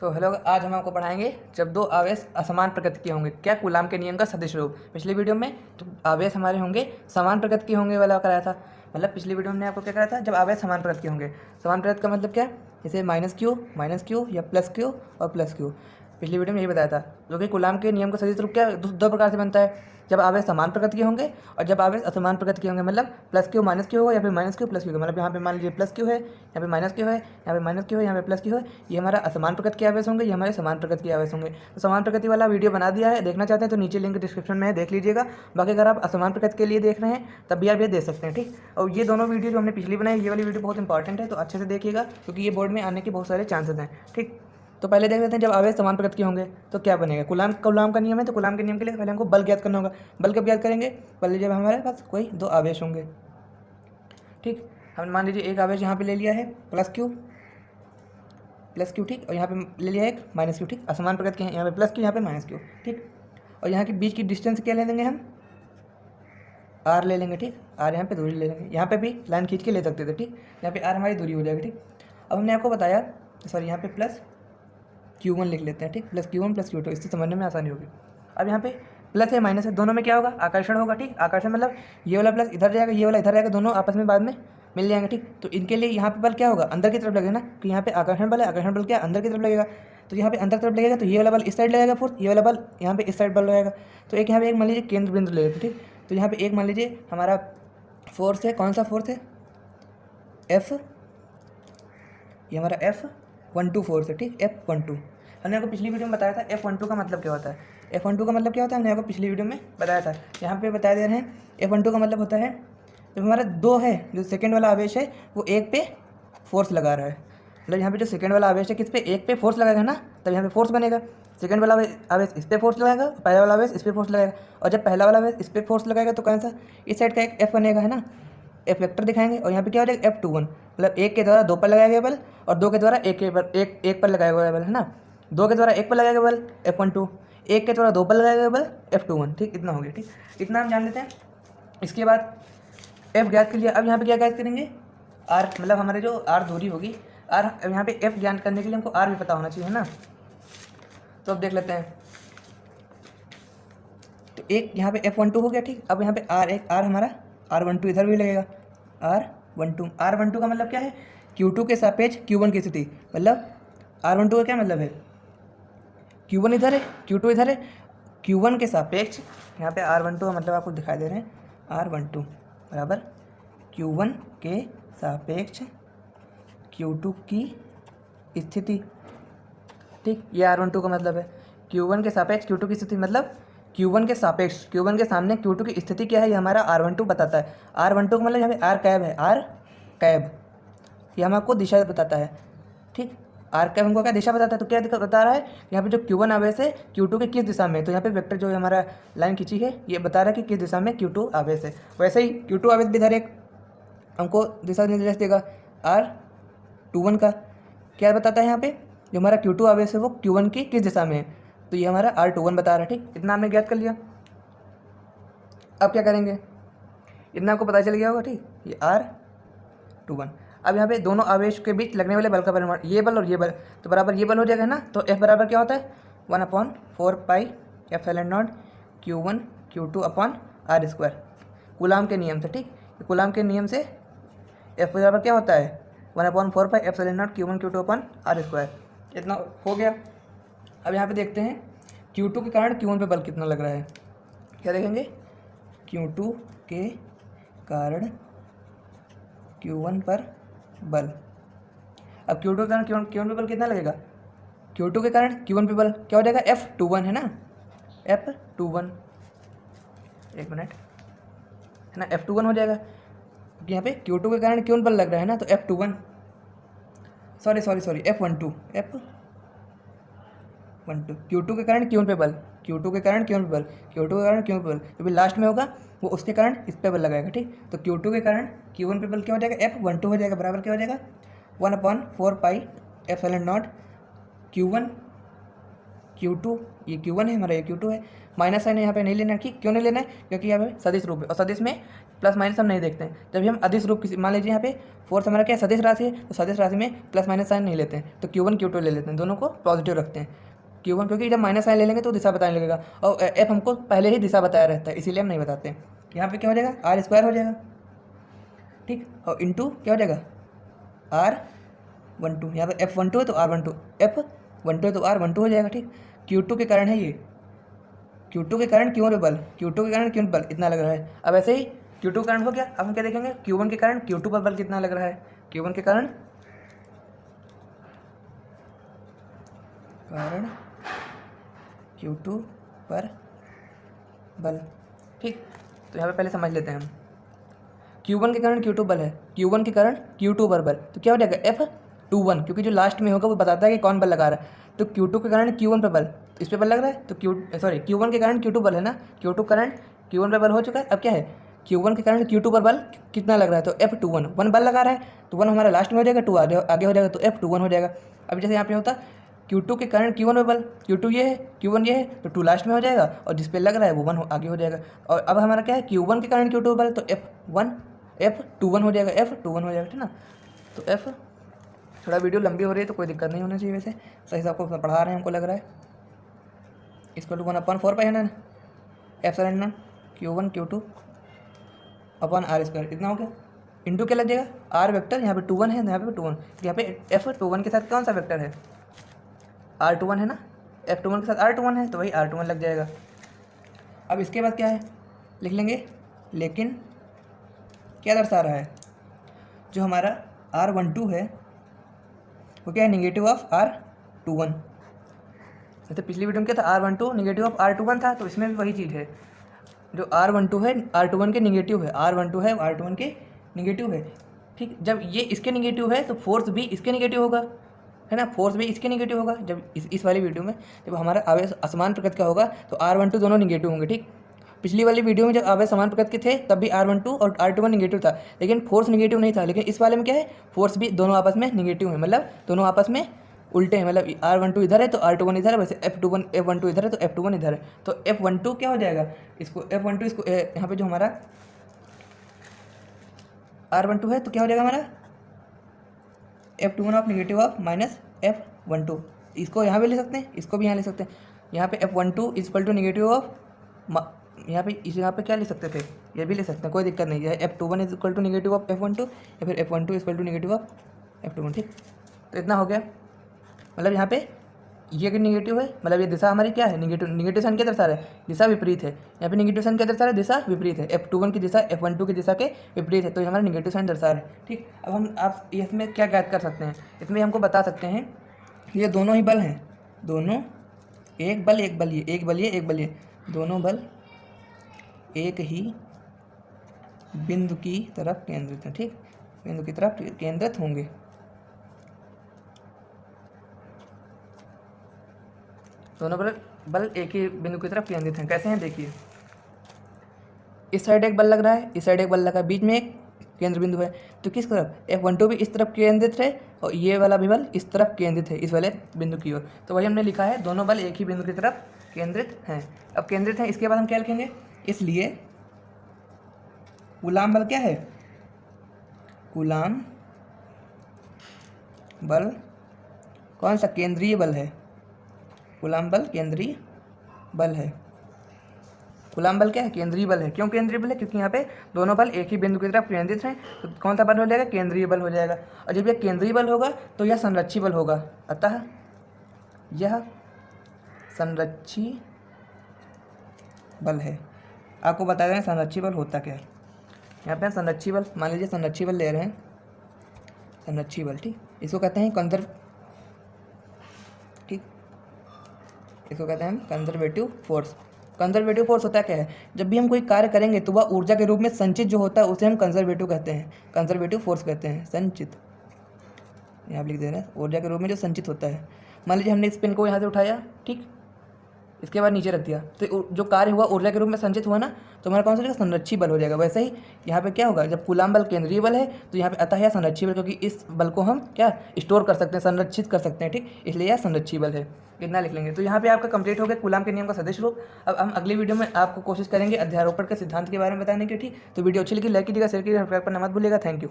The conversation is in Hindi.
तो हेलो, आज हम आपको पढ़ाएंगे जब दो आवेश असमान प्रकृति के होंगे क्या कूलाम के नियम का सदिश रूप। पिछली वीडियो में तो आवेश हमारे होंगे समान प्रकृति के होंगे वाला कराया था। मतलब पिछली वीडियो में हमने आपको क्या कराया था, जब आवेश समान प्रकृति के होंगे। समान प्रकृति का मतलब क्या, जैसे माइनस क्यू या प्लस क्यू और प्लस क्यू। पिछली वीडियो में यही बताया था। जो कि कूलाम के नियम का सदिश रूप क्या दो प्रकार से बनता है, जब आवेश समान प्रकृति के होंगे और जब आवेश असमान प्रकृति के होंगे। मतलब प्लस क्यू माइनस क्यू होगा या फिर माइनस क्यू प्लस क्यू। मतलब यहाँ पे मान लीजिए प्लस क्यू है, यहाँ पे माइनस क्यू है, यहाँ पे माइनस क्यू है, यहाँ पे प्लस क्यू है। ये हमारा असमान प्रकृति के आवेश होंगे, ये हमारे समान प्रकृति के आवेश होंगे। तो समान प्रकृति वाला वीडियो बना दिया है, देखना चाहते हैं तो नीचे लिंक डिस्क्रिप्शन में है, देख लीजिएगा। बाकी अगर आप असमान प्रकृति के लिए देख रहे हैं तब भी आप ये देख सकते हैं, ठीक। और ये दोनों वीडियो जो हमने पिछली बनाई, ये वाली वीडियो बहुत इंपॉर्टेंट है, तो अच्छे से देखिएगा क्योंकि ये बोर्ड में आने के बहुत सारे चांसेस हैं, ठीक। तो पहले देख लेते हैं जब आवेश समान प्रकृति के होंगे तो क्या बनेगा। कूलाम का नियम है, तो कूलाम के नियम के लिए पहले हमको बल ज्ञात करना होगा। बल कब ज्ञात करेंगे, पहले जब हमारे पास कोई दो आवेश होंगे, ठीक। हम मान लीजिए एक आवेश यहाँ पे ले लिया है प्लस क्यू, ठीक। और यहाँ पे ले लिया एक माइनस क्यू, ठीक। असमान प्रकृति के हैं, यहाँ पे प्लस क्यू, यहाँ पे माइनस क्यू, ठीक। और यहाँ के बीच की डिस्टेंस क्या ले लेंगे हम, आर ले लेंगे, ठीक। आर यहाँ पे दूरी ले लेंगे, यहाँ पे भी लाइन खींच के ले सकते थे, ठीक। यहाँ पे आर हमारी दूरी हो जाएगी, ठीक। अब हमने आपको बताया, सॉरी यहाँ पे प्लस Q1 लिख लेते हैं, ठीक। प्लस Q1 प्लस Q2, इससे समझने में आसानी होगी। अब यहाँ पे प्लस है माइनस है, दोनों में क्या होगा, आकर्षण होगा, ठीक। आकर्षण मतलब ये वाला प्लस इधर जाएगा, ये वाला इधर जाएगा, दोनों आपस में बाद में मिल जाएंगे, ठीक। तो इनके लिए यहाँ पे बल क्या होगा, अंदर की तरफ लगेगा ना, कि यहाँ पे आकर्षण बल है, आकर्षण बल क्या अंदर की तरफ लगेगा। तो यहाँ पे अंदर तरफ लगेगा तो ये वाला बल इस साइड लगेगा, फोर्स ये वाला बल यहाँ पे इस साइड बल लगेगा। तो एक यहाँ पे एक मान लीजिए केंद्र बिंदु ले लेते, ठीक। तो यहाँ पे एक मान लीजिए हमारा फोर्स है, कौन सा फोर्स है, F, ये हमारा F12 फोर्स है, ठीक। F12 हमने आपको पिछली वीडियो में बताया था F12 का मतलब क्या होता है। F12 का मतलब क्या होता है, हमने आपको पिछली वीडियो में बताया था। यहाँ पे बता दे रहे हैं, F12 का मतलब होता है जब हमारा दो है, जो सेकेंड वाला आवेश है वो एक पे फोर्स लगा रहा है। मतलब यहाँ पे जो सेकेंड वाला आवेश है किस पे, एक पे फोर्स लगाएगा ना, तब यहाँ पे फोर्स बनेगा। सेकेंड वाला आवेश इस पे फोर्स लगाएगा, पहला वाला आवेश इस पे फोर्स लगाएगा। और जब पहला वाला आवेश इस पे फोर्स लगाएगा तो कौन सा, इस साइड का एक F बनेगा, है ना, F वेक्टर दिखाएंगे। और यहाँ पे क्या हो जाएगा, F21, मतलब एक के द्वारा दो पर लगाया गया बल और दो के द्वारा एक पर लगाया गया बल, है ना। दो के द्वारा एक पर लगाया गया बल F12, एक के द्वारा दो पर लगाया गया बल F21, ठीक। इतना हो गया, ठीक। इतना हम जान लेते हैं। इसके बाद F ज्ञात कर लिया। अब यहाँ पे क्या ज्ञात करेंगे, R, मतलब हमारे जो R दूरी होगी, R यहाँ पे F ज्ञात करने के लिए हमको R भी पता होना चाहिए, है ना। तो अब देख लेते हैं, तो एक यहाँ पे F12 हो गया, ठीक। अब यहाँ पे R हमारा R12 इधर भी लगेगा, R12 का मतलब क्या है, Q2 के सापेक्ष Q1 की स्थिति। मतलब R12 का क्या मतलब है, Q1 इधर है, Q2 इधर है, Q1 के सापेक्ष यहाँ पे R12 का मतलब आपको दिखाई दे रहे हैं, R12 बराबर Q1 के सापेक्ष Q2 की स्थिति, ठीक। ये R12 का मतलब है, Q1 के सापेक्ष Q2 की स्थिति। मतलब Q1 के सापेक्ष, Q1 के सामने Q2 की स्थिति क्या है, ये हमारा R12 बताता है। R12 का मतलब यहाँ पे R कैब है, R कैब, ये हम आपको दिशा बताता है, ठीक। R कैब हमको क्या दिशा बताता है, तो क्या बता रहा है, यहाँ पे जो Q1 आवेश है Q2 के किस दिशा में, तो यहाँ पे वेक्टर जो हमारा लाइन खींची है ये बता रहा है कि किस दिशा में Q2 आवेश है। वैसे ही Q2 आवेश भी इधर एक हमको दिशा निर्देश देगा, R21 का क्या बताता है, यहाँ पे जो हमारा Q2 आवेश है वो Q1 की किस दिशा में है, तो ये हमारा R21 बता रहा है, ठीक। इतना हमने ज्ञात कर लिया। अब क्या करेंगे, इतना आपको पता चल गया होगा, ठीक। ये R21। अब यहाँ पे दोनों आवेश के बीच लगने वाले बल का परिमाण, ये बल और ये बल, तो बराबर ये बल हो जाएगा ना। तो F बराबर क्या होता है, 1/4 pi epsilon not Q1 Q2 upon R², coulomb के नियम से, ठीक। कूलाम के नियम से F बराबर क्या होता है, 1/4 pi epsilon not Q1 Q2 upon R²। इतना हो गया। अब यहाँ पे देखते हैं Q2 के कारण Q1 पे बल कितना लग रहा है। क्या देखेंगे, Q2 के कारण Q1 पर बल। अब Q2 के कारण Q1 पे बल कितना लगेगा, Q2 के कारण Q1 पे बल क्या हो जाएगा, F21, है ना, F21, एक मिनट, है ना, F21 हो जाएगा। यहाँ पे Q2 के कारण Q1 बल लग रहा है ना, तो F21, सॉरी F12, Q2 के कारण Q1 पे बल, Q2 के कारण Q1 पे बल, Q2 के कारण Q1 पे बल, जो भी लास्ट में होगा वो उसके कारण इस पे बल लगाएगा, ठीक। तो Q2 के कारण Q1 पे बल क्या हो जाएगा, F12 हो जाएगा, बराबर क्या हो जाएगा, 1/4 pi epsilon not Q1 Q2, ये Q1 है हमारा, ये Q2 है। माइनस साइन यहाँ पे नहीं लेना है, ठीक, क्यों नहीं लेना है? क्योंकि यहाँ पे सदिश रूप है और सदिश में प्लस माइनस हम नहीं देखते हैं। जब भी हम अदिश रूप किसी, मान लीजिए यहाँ पे फोर्स हमारा क्या है, सदिश राशि है, तो सदिश राशि में प्लस माइनस साइन नहीं लेते हैं, तो Q1 Q2 ले लेते हैं, दोनों को पॉजिटिव रखते हैं। Q1 क्योंकि जब माइनस साइन ले लेंगे तो दिशा बताने लगेगा, और F हमको पहले ही दिशा बताया रहता है, इसीलिए हम नहीं बताते हैं। यहाँ पे क्या हो जाएगा, आर स्क्वायर हो जाएगा, ठीक, और इंटू क्या हो जाएगा, R12। यहाँ पे F12 है तो R12, F12 है तो R12 हो जाएगा, ठीक। Q2 के कारण है ये, Q2 के कारण Q1 पे बल, Q2 के कारण Q1 बल इतना लग रहा है। अब ऐसे ही Q2 के कारण हो गया, अब हम क्या देखेंगे, Q1 के कारण Q2 पर बल कितना लग रहा है, Q1 के कारण Q2 पर बल, ठीक। तो यहाँ पे पहले समझ लेते हैं हम, Q1 के कारण Q2 बल है, Q1 के कारण Q2 पर बल, तो क्या हो जाएगा F21, क्योंकि जो लास्ट में होगा वो बताता है कि कौन बल लगा रहा है। तो Q2 के कारण Q1 पर बल, इस पे बल लग रहा है, तो Q1 के कारण Q2 बल है ना, Q2 कारण Q1 पर बल हो चुका है। अब क्या है, Q1 के कारण Q2 पर बल कितना लग रहा है, तो F21, 1 बल लगा रहा है, तो 1 हमारा लास्ट में हो जाएगा, 2 आगे हो जाएगा, तो F21 हो जाएगा। अब जैसे यहाँ पे होता Q2 के कारण Q1 पर बल, Q2 ये है, Q1 ये है, तो 2 लास्ट में हो जाएगा, और जिस पे लग रहा है वो 1 आगे हो जाएगा। और अब हमारा क्या है, Q1 के कारण Q2 पर बल, तो F21 हो जाएगा, F21 हो जाएगा, ठीक ना। तो F, थोड़ा वीडियो लंबी हो रही है तो कोई दिक्कत नहीं होना चाहिए, वैसे सही से आपको पढ़ा रहे हैं, हमको लग रहा है। इसको 1/4 पाई है ना, F Q1 Q2 अपन R² इतना हो गया, इंटू क्या लग जाएगा, R वेक्टर, यहाँ पे 21 है, यहाँ पे 21, यहाँ पे F21 के साथ कौन सा वेक्टर है, R21 है ना, F21 के साथ R21 है, तो वही R21 लग जाएगा। अब इसके बाद क्या है, लिख लेंगे, लेकिन क्या दर्शा रहा है, जो हमारा R12 है वो क्या है, निगेटिव ऑफ R21। जैसे पिछली वीडियो में क्या था, R12 निगेटिव ऑफ R21 था, तो इसमें भी वही चीज़ है, जो R12 है R21 के निगेटिव है, R12 है R21 के निगेटिव है, ठीक। जब ये इसके निगेटिव है तो फोर्स भी इसके निगेटिव होगा, है ना, फोर्स भी इसके निगेटिव होगा। जब इस वाली वीडियो में जब हमारा आवेश असमान प्रकृति का होगा तो R12 दोनों निगेटिव होंगे, ठीक। पिछली वाली वीडियो में जब आवेश समान प्रकृति के थे तब भी R12 और R21 निगेटिव था, लेकिन फोर्स निगेटिव नहीं था। लेकिन इस वाले में क्या है, फोर्स भी दोनों आपस में निगेटिव है, मतलब दोनों आपस में उल्टे हैं, मतलब R12 इधर है तो R21 इधर है, वैसे F12 इधर है तो F21 इधर है। तो F12 क्या हो जाएगा, इसको F12 इसको यहाँ पे जो हमारा R12 है तो क्या हो जाएगा हमारा F21 of negative of minus F12। इसको यहाँ पे ले सकते हैं, इसको भी यहाँ ले सकते हैं। यहाँ पे F12 equal to negative of, यहाँ पे क्या ले सकते थे, ये भी ले सकते हैं, कोई दिक्कत नहीं है। F21 is equal to negative of F12 या फिर F12 equal to negative of F21, ठीक। तो इतना हो गया, मतलब यहाँ पे ये कि निगेटिव है, मतलब ये दिशा हमारी क्या है, निगेटिव साइन क्या दर्शा रहा है, दिशा विपरीत है। यहाँ पे निगेटिव साइन क्या दर्शा रहा है, दिशा विपरीत है। F21 की दिशा F12 की दिशा के विपरीत है, तो ये हमारा निगेटिव साइन दर्शा रहा है, ठीक। अब हम आप इसमें क्या ज्ञात कर सकते हैं, इसमें हमको बता सकते हैं ये दोनों ही बल हैं, दोनों एक बल एक बल, ये एक बल ये एक बल ये, दोनों बल एक ही बिंदु की तरफ केंद्रित हैं, ठीक, बिंदु की तरफ केंद्रित होंगे। दोनों बल एक ही बिंदु की तरफ केंद्रित हैं। कैसे हैं देखिए, इस साइड एक बल लग रहा है, इस साइड एक बल लगा, बीच में एक केंद्र बिंदु है, तो किस तरफ, F12 भी इस तरफ केंद्रित है और ये वाला भी बल इस तरफ केंद्रित है, इस वाले बिंदु की ओर। तो वही हमने लिखा है, दोनों बल एक ही बिंदु की तरफ केंद्रित हैं। अब केंद्रित हैं, इसके बाद हम क्या लिखेंगे, इसलिए कूलाम बल क्या है, कूलाम बल कौन सा, केंद्रीय बल है, कूलाम बल केंद्रीय बल है। कूलाम बल क्या है, केंद्रीय बल है। क्यों केंद्रीय बल है, क्योंकि यहाँ पे दोनों बल एक ही बिंदु की तरफ केंद्रित हैं, तो कौन सा बल हो जाएगा, केंद्रीय बल हो जाएगा। और जब यह केंद्रीय बल होगा तो यह संरक्षी बल होगा, अतः यह संरक्षी बल है। आपको बता दें संरक्षी बल होता क्या है। यहाँ पे संरक्षी बल, मान लीजिए संरक्षी बल ले रहे हैं, संरक्षी बल, ठीक, इसको कहते हैं कंजर्व, ठीक, इसको कहते हैं कंजर्वेटिव फोर्स। कंजर्वेटिव फोर्स होता क्या है, जब भी हम कोई कार्य करेंगे तो वह ऊर्जा के रूप में संचित जो होता है उसे हम कंजर्वेटिव कहते हैं, कंजर्वेटिव फोर्स कहते हैं, संचित। यहाँ लिख दे रहे हैं, ऊर्जा के रूप में जो संचित होता है। मान लीजिए हमने इस पेन को यहाँ से उठाया, ठीक, इसके बाद नीचे रख दिया, तो जो कार्य हुआ ऊर्जा के रूप में संचित हुआ ना, तो हमारा कौन सा रहेगा, संरक्षी बल हो जाएगा। वैसे ही यहाँ पे क्या होगा, जब कूलाम बल केंद्रीय बल है तो यहाँ पे अतः यह संरक्षी बल, क्योंकि इस बल को हम क्या स्टोर कर सकते हैं, संरक्षित कर सकते हैं, ठीक, इसलिए यह संरक्षी बल है। इतना लिख लेंगे। तो यहाँ पे आपका कंप्लीट हो गया कूलाम के नियम का सदिश रूप। अब हम अगली वीडियो में आपको कोशिश करेंगे अध्यारोपण के सिद्धांत के बारे में बताने की, ठीक। तो वीडियो अच्छी लगी लाइक कीजिएगा, शेयर कीजिएगा, सब्सक्राइब करना मत भूलिएगा। Thank you.